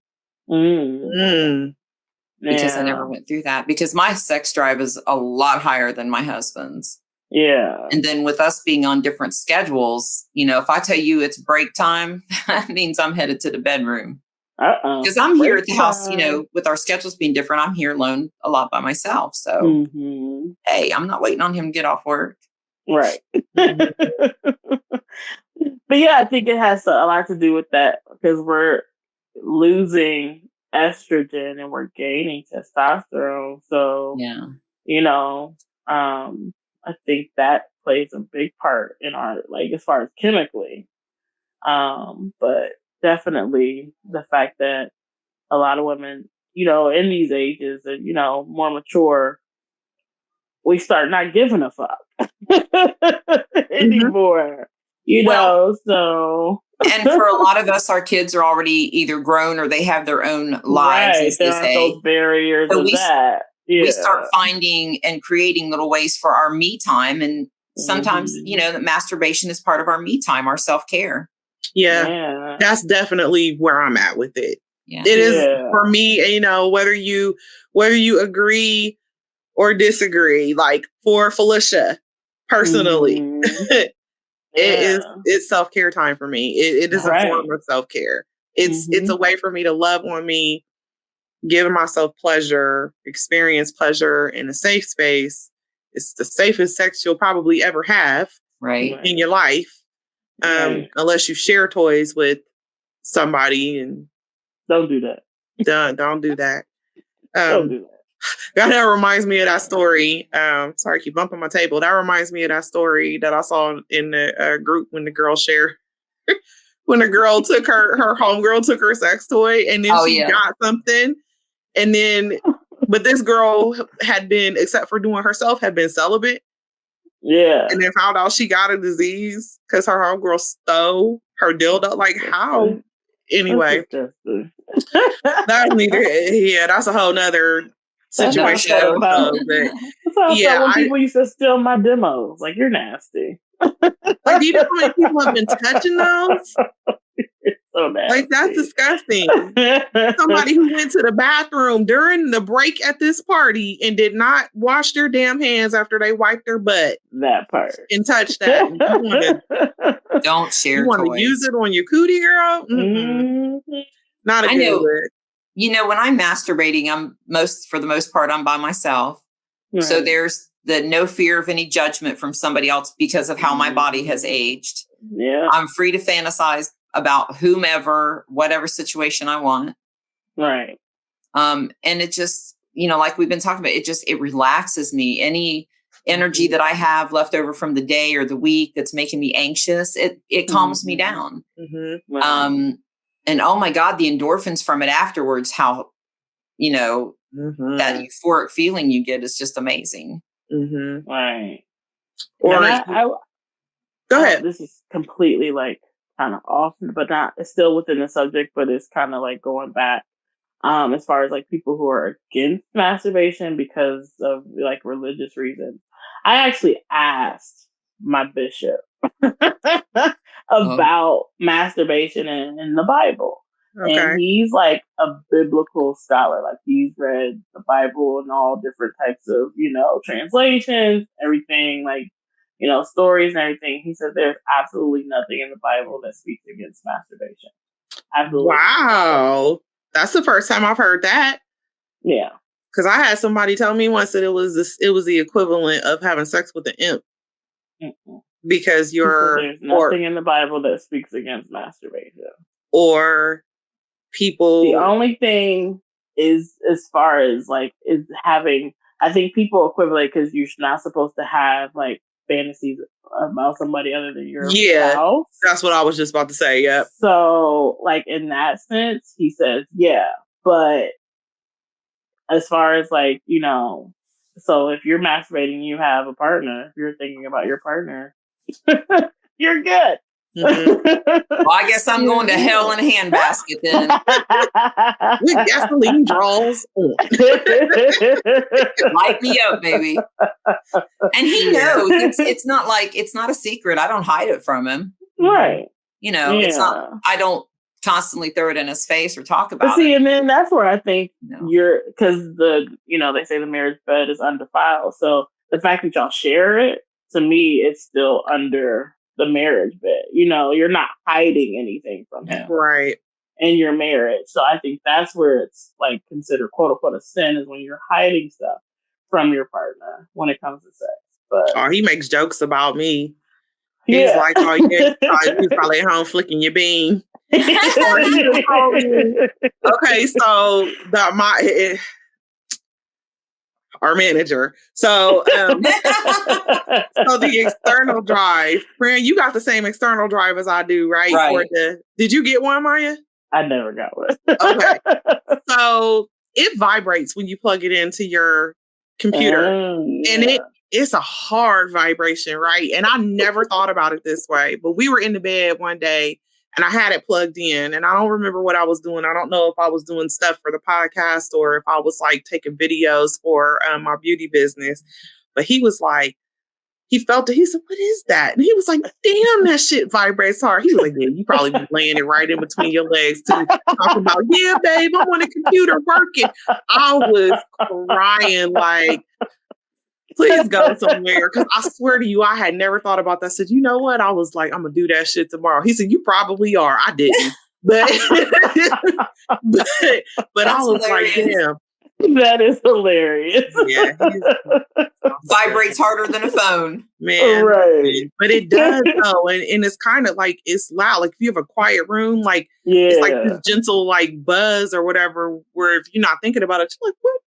Because I never went through that, because my sex drive is a lot higher than my husband's. Yeah. And then with us being on different schedules, if I tell you it's break time, that means I'm headed to the bedroom. Because I'm here at the house, with our schedules being different, I'm here alone a lot by myself. So, hey, I'm not waiting on him to get off work. Right. But yeah, I think it has a lot to do with that, because we're losing estrogen and we're gaining testosterone. So, I think that plays a big part in our, like, as far as chemically. But definitely the fact that a lot of women, in these ages and, more mature, we start not giving a fuck anymore. So. And for a lot of us, our kids are already either grown or they have their own lives, as they there aren't say. those barriers So of that. We start finding and creating little ways for our me time. And sometimes, that masturbation is part of our me time, our self-care. Yeah. That's definitely where I'm at with it. Yeah. It is for me, whether you agree or disagree, like for Felicia personally, it's self-care time for me. It is a form of self-care. It's a way for me to love on me, give myself pleasure, experience pleasure in a safe space. It's the safest sex you'll probably ever have in your life. Unless you share toys with somebody, and don't do that. Don't do that. Don't do that. That reminds me of that story. Sorry, I keep bumping my table. That reminds me of that story that I saw in the group when the girl shared. When the girl took her homegirl took her sex toy, and then she got something, and then, but this girl had been, except for doing herself, had been celibate. Yeah. And then found out she got a disease because her homegirl stole her dildo. Like, how? Anyway. That's neither. Yeah, that's a whole nother situation. That's how I felt when people used to steal my demos. Like, you're nasty. Like, do you know how many people have been touching those? So nasty. Like, that's disgusting. Somebody who went to the bathroom during the break at this party and did not wash their damn hands after they wiped their butt. That part. And touch that. Don't share. You want to use it on your cootie, girl? Not a good look. When I'm masturbating, for the most part, I'm by myself. Right. So there's the no fear of any judgment from somebody else because of how my body has aged. Yeah. I'm free to fantasize about whomever, whatever situation I want. Right. And it just, like we've been talking about, it relaxes me. Any energy that I have left over from the day or the week that's making me anxious, it calms me down. Right. And oh my God, the endorphins from it afterwards, how, that euphoric feeling you get is just amazing. Right. Or go ahead. This is completely like kind of off, but not, it's still within the subject, but it's kind of like going back. As far as like people who are against masturbation because of like religious reasons. I actually asked my bishop about masturbation in the Bible. Okay. And he's like a biblical scholar. Like he's read the Bible and all different types of, translations, everything, like, stories and everything. He said there's absolutely nothing in the Bible that speaks against masturbation. Absolutely. Wow. That's the first time I've heard that. Yeah. Because I had somebody tell me once that it was the equivalent of having sex with an imp. Because there's nothing in the Bible that speaks against masturbation. Or people. The only thing is, as far as like, is having, I think people equivalent because you're not supposed to have like fantasies about somebody other than your spouse. That's what I was just about to say. Yep. So like in that sense, he says, but as far as like, so if you're masturbating, you have a partner, if you're thinking about your partner, you're good. Well, I guess I'm going to hell in a handbasket then. With gasoline draws on. Light me up, baby. And he knows it's not a secret. I don't hide it from him. Right. It's not, I don't constantly throw it in his face or talk about it. And then that's where I think because they say the marriage bed is undefiled. So the fact that y'all share it, to me, it's still under the marriage bed. You're not hiding anything from him. Right. In your marriage. So I think that's where it's like considered quote unquote a sin, is when you're hiding stuff from your partner when it comes to sex. But he makes jokes about me. He's like, he's probably at home flicking your bean. Okay, so our manager. So, so the external drive, Fran, you got the same external drive as I do, right? Right. Did you get one, Maiya? I never got one. Okay. So it vibrates when you plug it into your computer, and it's a hard vibration, right? And I never thought about it this way. But we were in the bed one day and I had it plugged in and I don't remember what I was doing. I don't know if I was doing stuff for the podcast or if I was like taking videos for my beauty business. But he was like, he felt it. He said, what is that? And he was like, damn, that shit vibrates hard. He was like, yeah, you probably be laying it right in between your legs too. Talking about, yeah, babe, I'm on the computer working. I was crying like, please go somewhere. Because I swear to you, I had never thought about that. I said, you know what? I was like, I'm going to do that shit tomorrow. He said, you probably are. I didn't. But but I was hilarious. Like, damn. That is hilarious. Yeah. Vibrates harder than a phone. Man. Right. But it does though. And it's kind of like, it's loud. Like if you have a quiet room, like it's like this gentle like buzz or whatever, where if you're not thinking about it, you're like, what?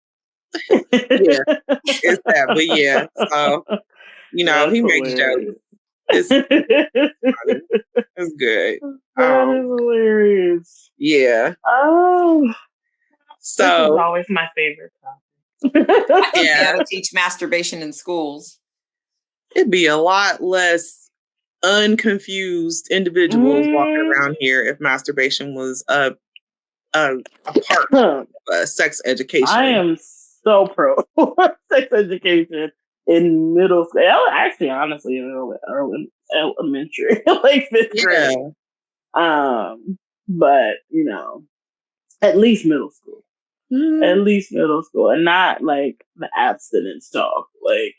Yeah, it's that. But yeah, so you know, that's he makes jokes. It's good. That is hilarious. Yeah. Oh, so this is always my favorite topic. I think they ought to teach masturbation in schools. It'd be a lot less unconfused individuals walking around here if masturbation was a part of sex education. I am so pro sex education in middle school. Actually, honestly, in elementary, like 5th grade. But you know, at least middle school. At least middle school, and not like the abstinence talk. Like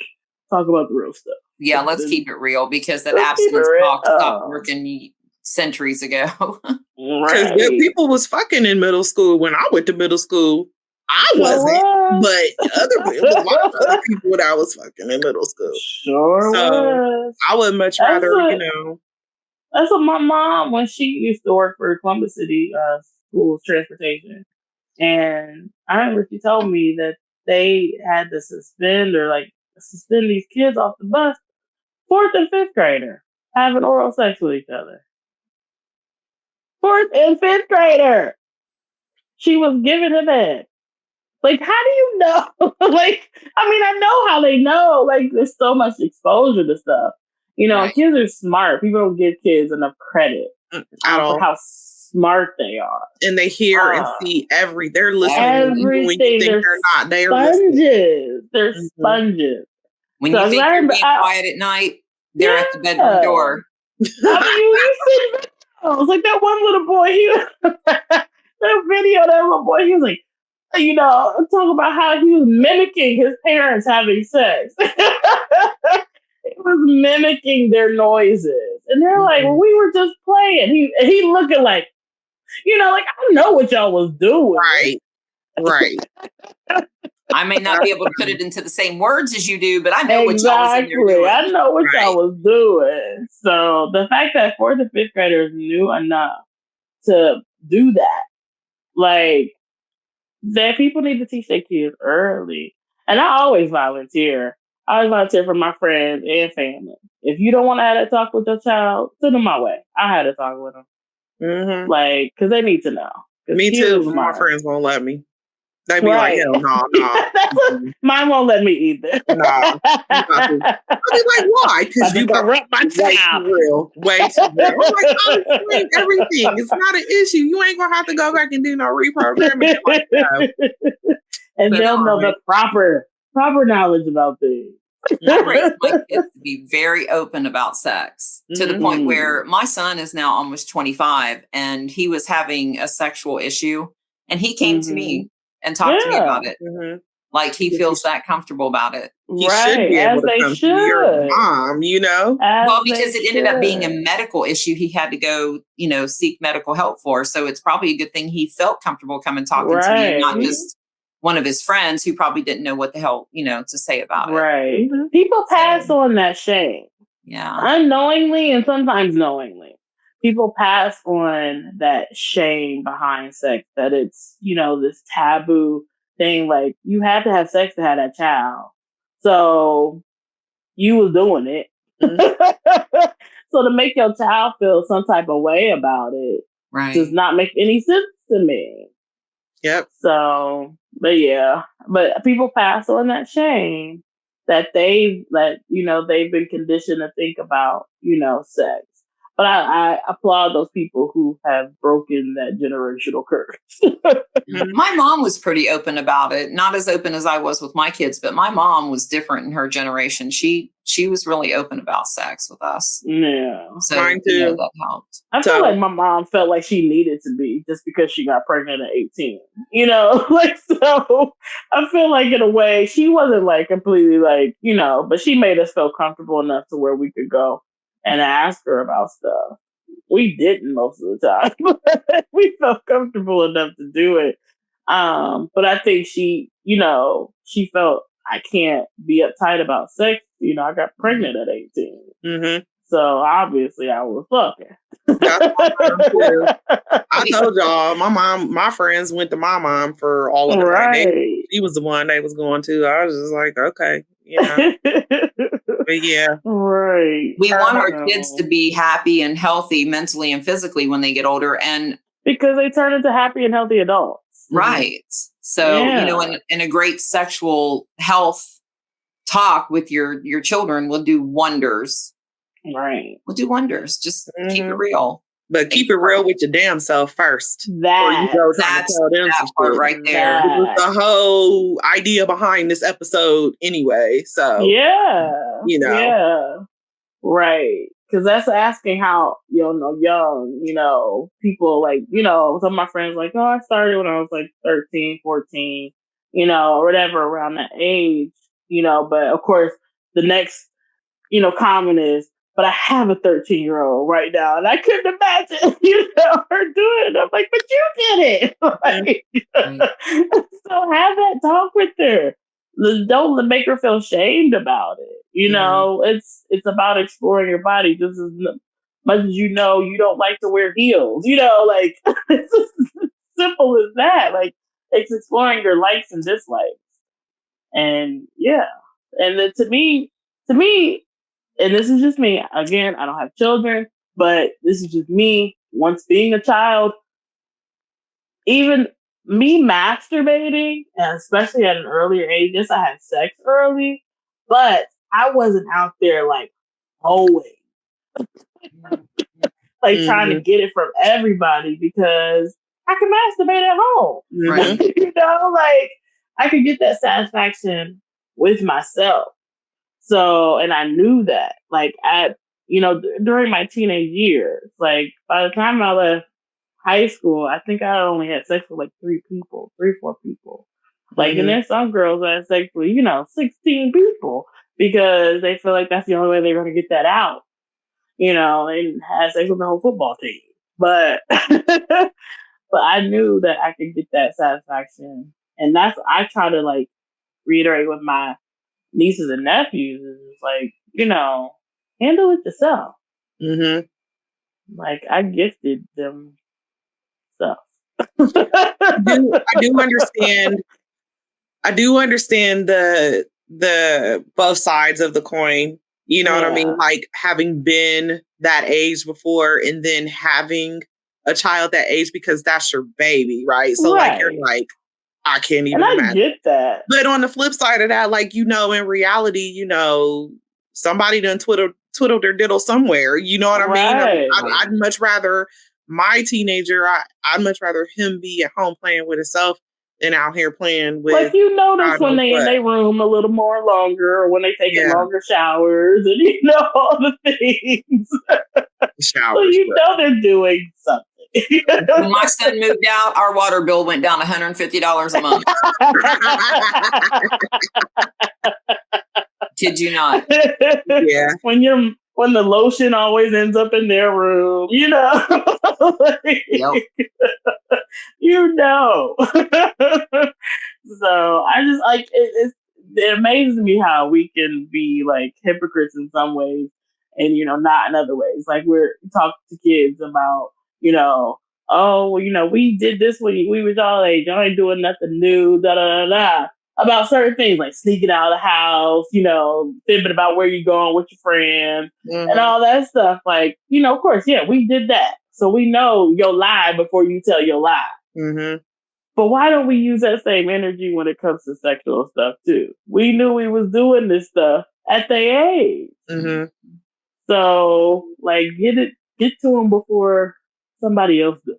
talk about the real stuff. Yeah, let's keep it real because that abstinence talk stopped working centuries ago. Because people was fucking in middle school when I went to middle school. I wasn't, but a lot of other people that I was fucking in middle school. Sure was. I would much rather, you know. That's what my mom, when she used to work for Columbus City School of Transportation. And I remember she told me that they had to suspend these kids off the bus, 4th and 5th grader, having oral sex with each other. 4th and 5th grader. She was giving him it. Like, how do you know? Like, I mean, I know how they know. Like, there's so much exposure to stuff. You know, right. Kids are smart. People don't give kids enough credit for how smart they are. And they hear and see they're listening. Everything. Even when you think they're not. They are sponges. Listening. They're sponges. When you think you're being quiet at night, they're at the bedroom door. I mean, you see videos. Like that one little boy, that little boy, he was like, you know, talk about how he was mimicking his parents having sex. It was mimicking their noises. And they're like, well, we were just playing. He looking like, you know, like, I know what y'all was doing. Right. I may not be able to put it into the same words as you do, but I know what y'all was in there doing. I know what y'all was doing. So the fact that 4th and 5th graders knew enough to do that, like, that people need to teach their kids early. And I always volunteer. I always volunteer for my friends and family. If you don't want to have that talk with your child, send them my way. I had a talk with them. Mm-hmm. Like, because they need to know. Me too. My friends won't let me. They be like, hell no. Mine won't let me either. No. I'll be like, why? Because you got way too real. Way too real. I'm like, I'll explain everything. It's not an issue. You ain't going to have to go back and do no reprogramming. Like, no. And they'll know the proper knowledge about things. I raised my kids to be very open about sex to the point where my son is now almost 25 and he was having a sexual issue and he came to me and talked to me about it. Like he feels that comfortable about it. He should be able to come to your mom, you know? Well, because it ended up being a medical issue he had to go, you know, seek medical help for. So it's probably a good thing he felt comfortable coming talking to me and not just one of his friends who probably didn't know what the hell, you know, to say about it. Right. People pass on that shame. Yeah. Unknowingly and sometimes knowingly. People pass on that shame behind sex, that it's, you know, this taboo thing. Like, you have to have sex to have that child. So you was doing it. So to make your child feel some type of way about it does not make any sense to me. Yep. So, but yeah, but people pass on that shame. that they've been conditioned to think about, sex. But I applaud those people who have broken that generational curse. My mom was pretty open about it. Not as open as I was with my kids, but my mom was different in her generation. She was really open about sex with us. Yeah. So Mine too. that helped. I feel like my mom felt like she needed to be just because she got pregnant at 18. So I feel like in a way she wasn't like completely like, but she made us feel comfortable enough to where we could go and ask her about stuff. We didn't most of the time, but we felt comfortable enough to do it. But I think she felt I can't be uptight about sex. I got pregnant at 18. Mm-hmm. So obviously I was fucking. That's my mom too. I told y'all, my friends went to my mom for all of it. Right. She was the one they was going to. I was just like, okay, But yeah. Right. We want our kids to be happy and healthy mentally and physically when they get older, and because they turn into happy and healthy adults. Right. So, in a great sexual health talk with your children will do wonders. Right. Will do wonders. Just keep it real. But keep it real with your damn self first. That's that part right there. The whole idea behind this episode anyway. So yeah. Right. Because that's asking how, young, people like, some of my friends like, oh, I started when I was like 13, 14, or whatever around that age, but of course the next, comment is, but I have a 13-year-old right now and I couldn't imagine, her doing it. I'm like, but you did it. So have that talk with her. Don't make her feel shamed about it. It's about exploring your body just as much as you don't like to wear heels. It's as simple as that. Like, it's exploring your likes and dislikes. And and then to me, and this is just me. Again, I don't have children, but this is just me. Once being a child, even me masturbating, and especially at an earlier age, yes, I had sex early, but I wasn't out there like always trying to get it from everybody because I can masturbate at home. Right. I could get that satisfaction with myself. So, and I knew that, during my teenage years, by the time I left high school, I think I only had sex with 3 or 4 people. And there's some girls that had sex with, 16 people because they feel like that's the only way they're going to get that out, and have sex with the whole football team. But, but I knew that I could get that satisfaction. And I try to reiterate with my nieces and nephews is handle it yourself. Mm-hmm. I gifted them stuff. I do understand. I do understand the both sides of the coin. You know what I mean? Having been that age before and then having a child that age because that's your baby, right? So you're I can't even imagine. I get that. But on the flip side of that, in reality, somebody done twiddled their diddle somewhere. You know what I mean? I'd much rather my teenager, I'd much rather him be at home playing with himself than out here playing with. Notice when they in their room a little more longer, or when they taking longer showers, and all the things. Showers. So they're doing something. When my son moved out, our water bill went down $150 a month. Kid you not. Yeah. When the lotion always ends up in their room, Yep. So I just it amazes me how we can be hypocrites in some ways and not in other ways. We're talking to kids about we did this when we was all age, y'all ain't doing nothing new, da da da da, about certain things like sneaking out of the house, fibbing about where you're going with your friends and all that stuff. Of course, we did that. So we know your lie before you tell your lie. Mm-hmm. But why don't we use that same energy when it comes to sexual stuff too? We knew we was doing this stuff at their age. Mm-hmm. So, like, get to them before somebody else does.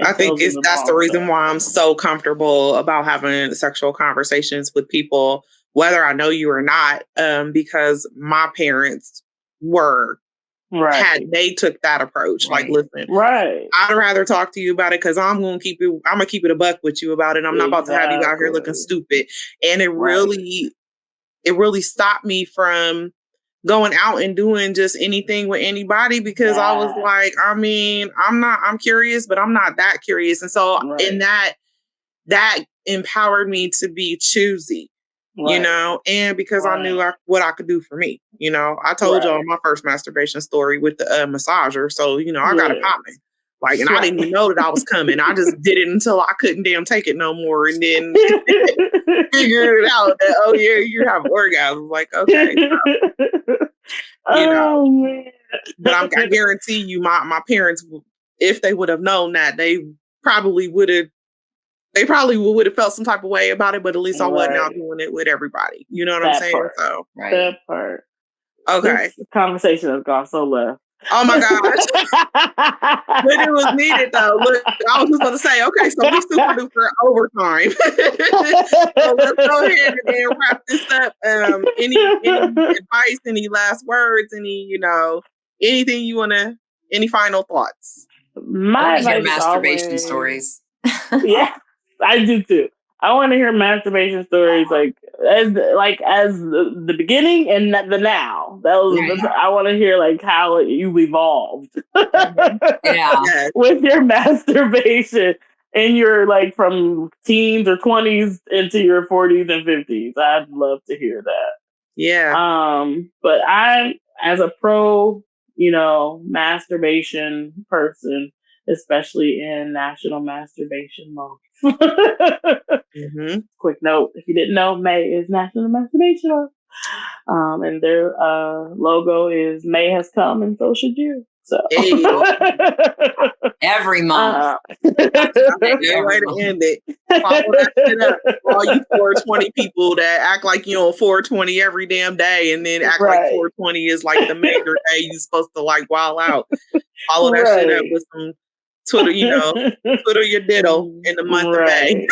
I think that's the reason why I'm so comfortable about having sexual conversations with people, whether I know you or not, because my parents they took that approach. Like, listen, I'd rather talk to you about it because I'm gonna keep it a buck with you about it. I'm not about to have you out here looking stupid. And it really stopped me from going out and doing just anything with anybody because I was like, I mean, I'm curious, but I'm not that curious. And so in that empowered me to be choosy, you know, and because I knew what I could do for me. You know, I told y'all my first masturbation story with the massager. So, you know, I got it popping. Like, and I didn't even know that I was coming. I just did it until I couldn't damn take it no more. And then figured it out that, oh yeah, you have orgasms. Like, okay. So, you know, man. But I guarantee you my parents, if they would have known that, they probably would have felt some type of way about it, but at least I wasn't out doing it with everybody. You know what I'm saying? So that part. Okay. This conversation has gone so left. Oh my gosh. But it was needed though. Look, I was just going to say, okay, so we super duper overtime. So let's go ahead and then wrap this up. Any advice, any last words, anything you want to, any final thoughts? My advice masturbation stories. Yeah, I do too. I want to hear masturbation stories as the beginning and the now. I want to hear like how you've evolved with your masturbation and your like from teens or 20s into your 40s and 50s. I'd love to hear that. Yeah. But I, as a pro, masturbation person, especially in National Masturbation Month. Quick note, if you didn't know, May is National Masturbation Month. And their logo is May has come and so should you. So every month. Good way to end it. Follow that shit up. All you 420 people that act like you on 420 every damn day and then act like 420 is like the major day you're supposed to like wild out. Follow that shit up with some Twitter, Twitter your diddle in the month of May.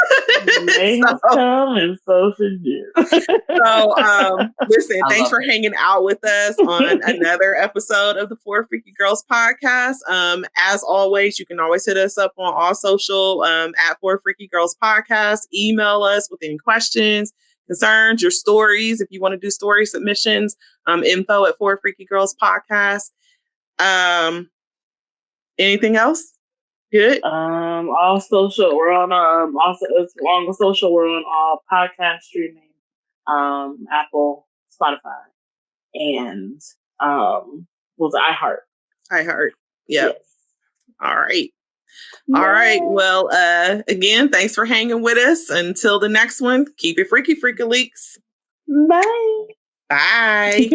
May has come and so should you. So, listen, thanks for hanging out with us on another episode of the Four Freaky Girls podcast. As always, you can always hit us up on all social at Four Freaky Girls podcast. Email us with any questions, concerns, your stories. If you want to do story submissions, info at Four Freaky Girls podcast. Anything else? Good. All social. We're on also on the social. We're on all podcast streaming, Apple, Spotify, and was iHeart. iHeart. Yep. Yes. All right. All right. Well, again, thanks for hanging with us. Until the next one, keep it freaky, freaky leaks. Bye. Bye.